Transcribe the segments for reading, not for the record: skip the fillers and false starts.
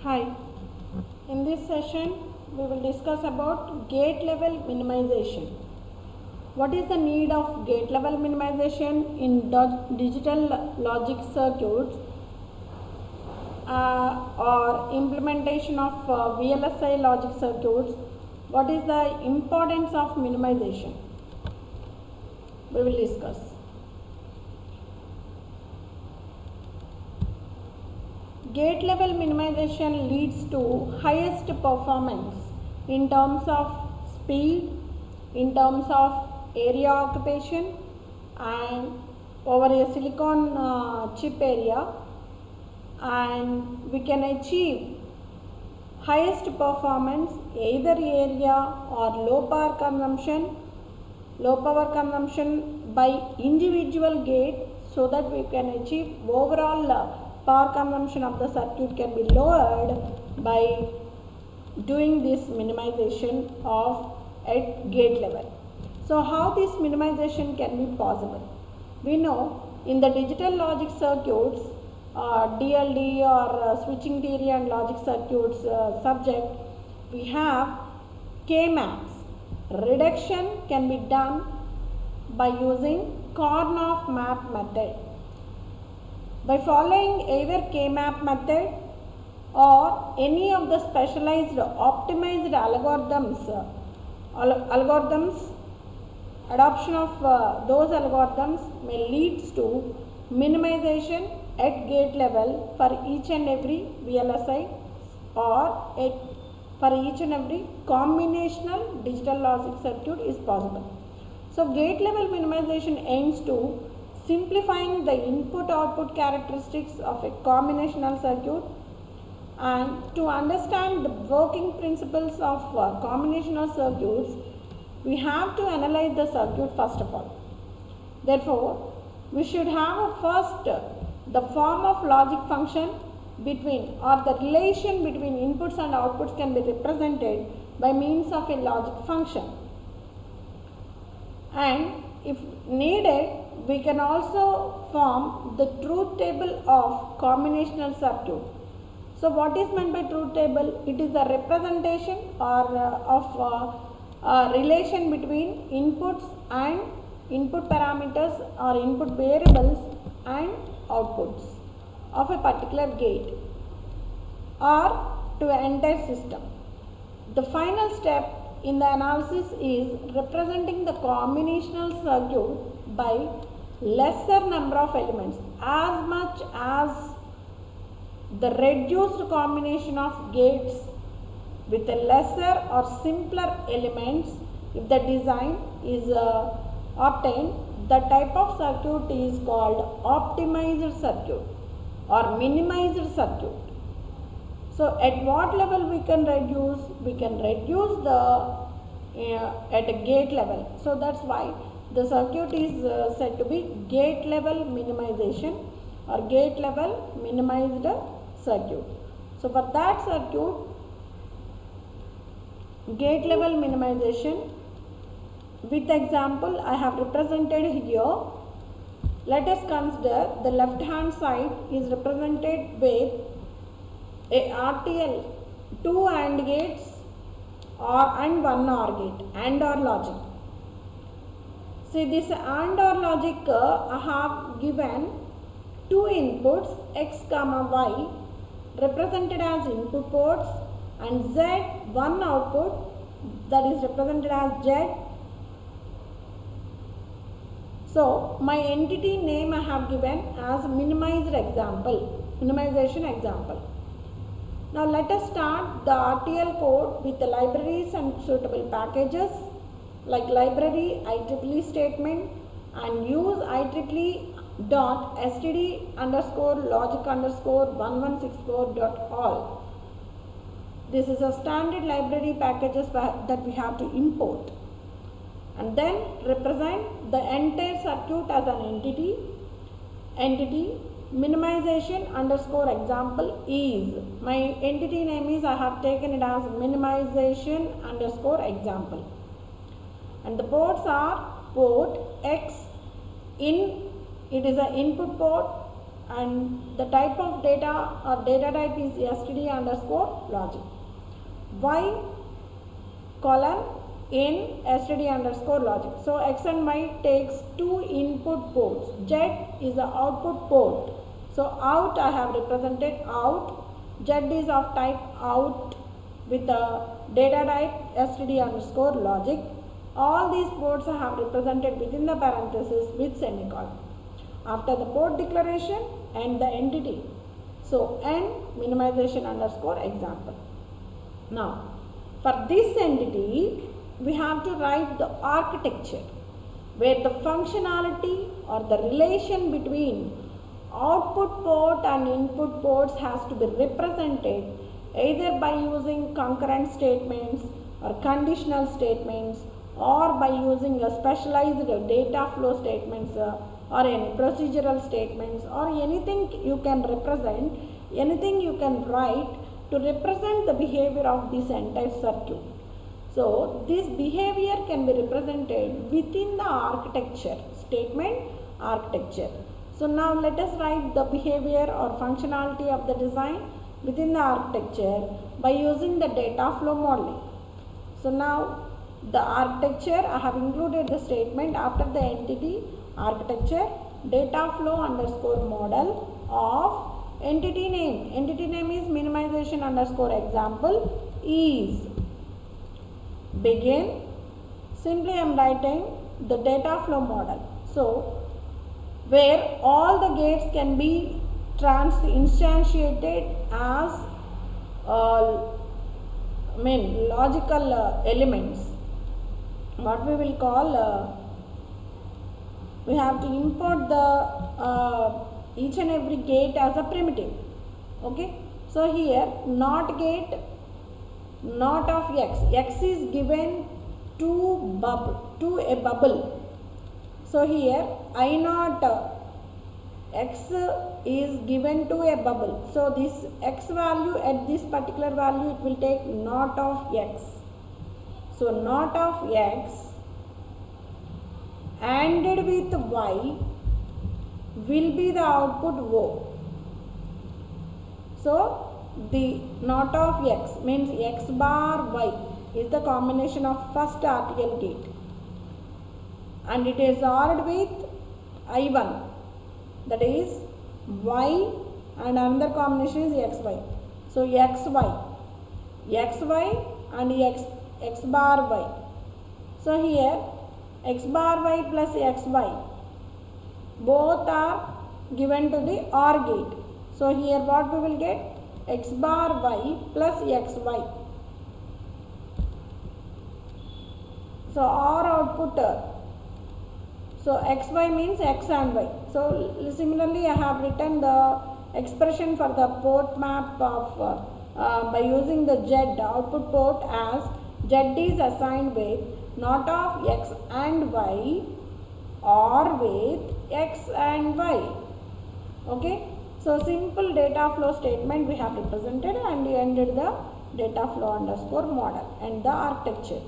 Hi, in this session we will discuss about gate level minimization. What is the need of gate level minimization in digital logic circuits or implementation of VLSI logic circuits? What is the importance of minimization? We will discuss. Gate level minimization leads to highest performance in terms of speed, in terms of area occupation and over a silicon chip area, and we can achieve highest performance either area or low power consumption by individual gate, so that we can achieve overall power consumption of the circuit can be lowered by doing this minimization of at gate level. So how this minimization can be possible? We know in the digital logic circuits, DLD or switching theory and logic circuits subject, we have K-maps. Reduction can be done by using Karnaugh map method. By following either K-map method or any of the specialized optimized algorithms, adoption of those algorithms may lead to minimization at gate level for each and every VLSI or for each and every combinational digital logic circuit is possible. So gate level minimization aims to simplifying the input-output characteristics of a combinational circuit, and to understand the working principles of combinational circuits, we have to analyze the circuit first of all. Therefore, we should have first the form of logic function between, or the relation between inputs and outputs can be represented by means of a logic function, and if needed, we can also form the truth table of combinational circuit. So what is meant by truth table? It is a representation or of relation between inputs and input parameters or input variables and outputs of a particular gate or to an entire system. The final step in the analysis is representing the combinational circuit by lesser number of elements, as much as the reduced combination of gates with a lesser or simpler elements. If the design is obtained, the type of circuit is called optimized circuit or minimized circuit. So at what level we can reduce? We can reduce the at a gate level. So that's why the circuit is said to be gate level minimization or gate level minimized circuit. So for that circuit, gate level minimization, with example I have represented here. Let us consider the left hand side is represented with a RTL, 2 AND gates and 1 OR gate, AND OR logic. See, this AND OR logic I have given 2 inputs x comma y represented as input ports and z, one output, that is represented as z. So my entity name I have given as minimization example. Now let us start the RTL code with the libraries and suitable packages like library IEEE statement, and use IEEE.std_logic_1164.all. This is a standard library packages that we have to import, and then represent the entire circuit as an entity minimization underscore example is, my entity name is, I have taken it as minimization underscore example, and the ports are port X in, it is an input port, and the type of data or data type is std underscore logic. Y colon in std underscore logic. So x and y takes two input ports. Z is the output port. So out I have represented out. Z is of type out with the data type std underscore logic. All these ports I have represented within the parenthesis with semicolon. After the port declaration and the entity. So end minimization underscore example. Now for this entity we have to write the architecture where the functionality or the relation between output port and input ports has to be represented either by using concurrent statements or conditional statements or by using a specialized data flow statements or any procedural statements or anything you can represent, anything you can write to represent the behavior of this entire circuit. So this behavior can be represented within the architecture, statement architecture. So now let us write the behavior or functionality of the design within the architecture by using the data flow modeling. So now the architecture, I have included the statement after the entity architecture data flow underscore model of entity name. Entity name is minimization underscore example is begin. Simply I am writing the data flow model. So where all the gates can be instantiated as logical elements. What we will call we have to import the each and every gate as a primitive. Okay. So here not gate, not of x is given to a bubble. So here I naught x is given to a bubble. So this x value at this particular value it will take naught of x. So naught of x ANDed with y will be the output O. So the naught of x means x bar y is the combination of first RTL gate and it is ORed with I1, that is y and another combination is xy. So xy and x bar y. So here x bar y plus xy both are given to the OR gate. So here what we will get x bar y plus xy. So OR output. So xy means x and y. So similarly I have written the expression for the port map of by using the Z output port as Z is assigned with not of x and y or with x and y. Okay. So simple data flow statement we have represented and we ended the data flow underscore model and the architecture.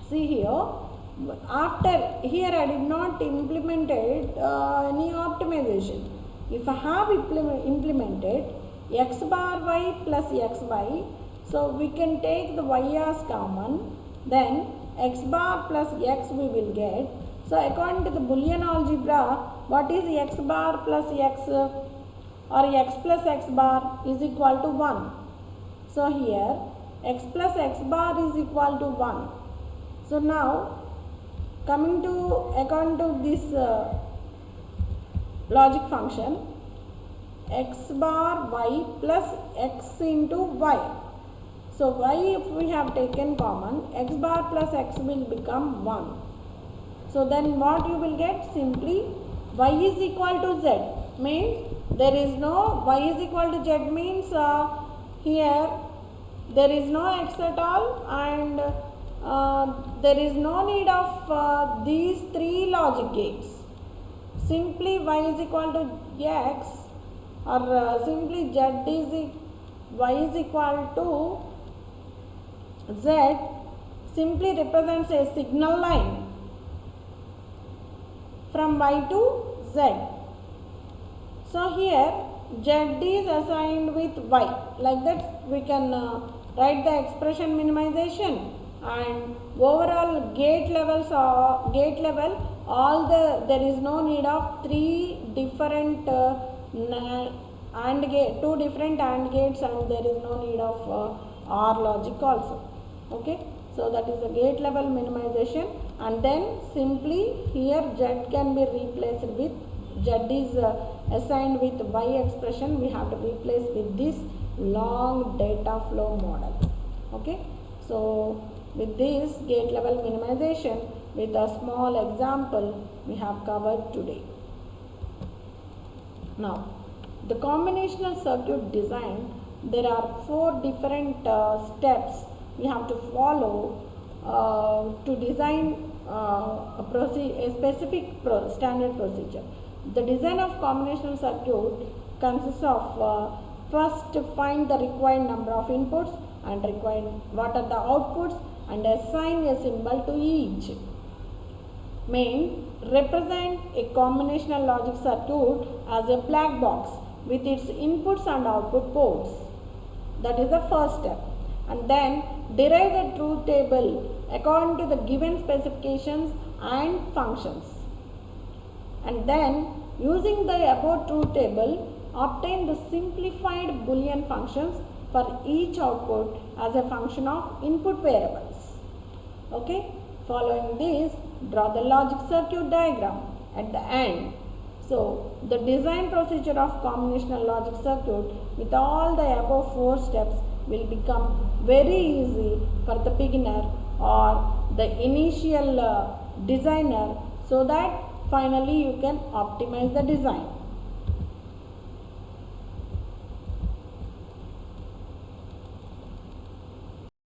See here, after here I did not implemented any optimization. If I have implemented x bar y plus xy, so we can take the y as common, then x bar plus x we will get. So according to the Boolean algebra, what is x bar plus x or x plus x bar is equal to 1. So here x plus x bar is equal to 1. So now coming to according to this logic function, x bar y plus x into y. So y if we have taken common, x bar plus x will become 1. So then what you will get, simply y is equal to z means there is no y is equal to z means here there is no x at all and there is no need of these three logic gates. Simply y is equal to x or simply y is equal to z simply represents a signal line from y to z. So here z is assigned with y, like that we can write the expression minimization, and overall gate level all there is no need of three different two different AND gates, and there is no need of OR logic also. Okay, so that is the gate level minimization, and then simply here z can be replaced with z is assigned with y expression, we have to replace with this long data flow model. Okay, so with this gate level minimization, with a small example we have covered today. Now the combinational circuit design, there are 4 different steps we have to follow to design a specific standard procedure. The design of combinational circuit consists of first find the required number of inputs and required what are the outputs, and assign a symbol to each. Main represent a combinational logic circuit as a black box with its inputs and output ports. That is the first step. And then derive the truth table according to the given specifications and functions. And then using the above truth table, obtain the simplified Boolean functions for each output as a function of input variables. Okay, following this, draw the logic circuit diagram at the end. So the design procedure of combinational logic circuit with all the above 4 steps will become very easy for the beginner or the initial designer, so that finally you can optimize the design.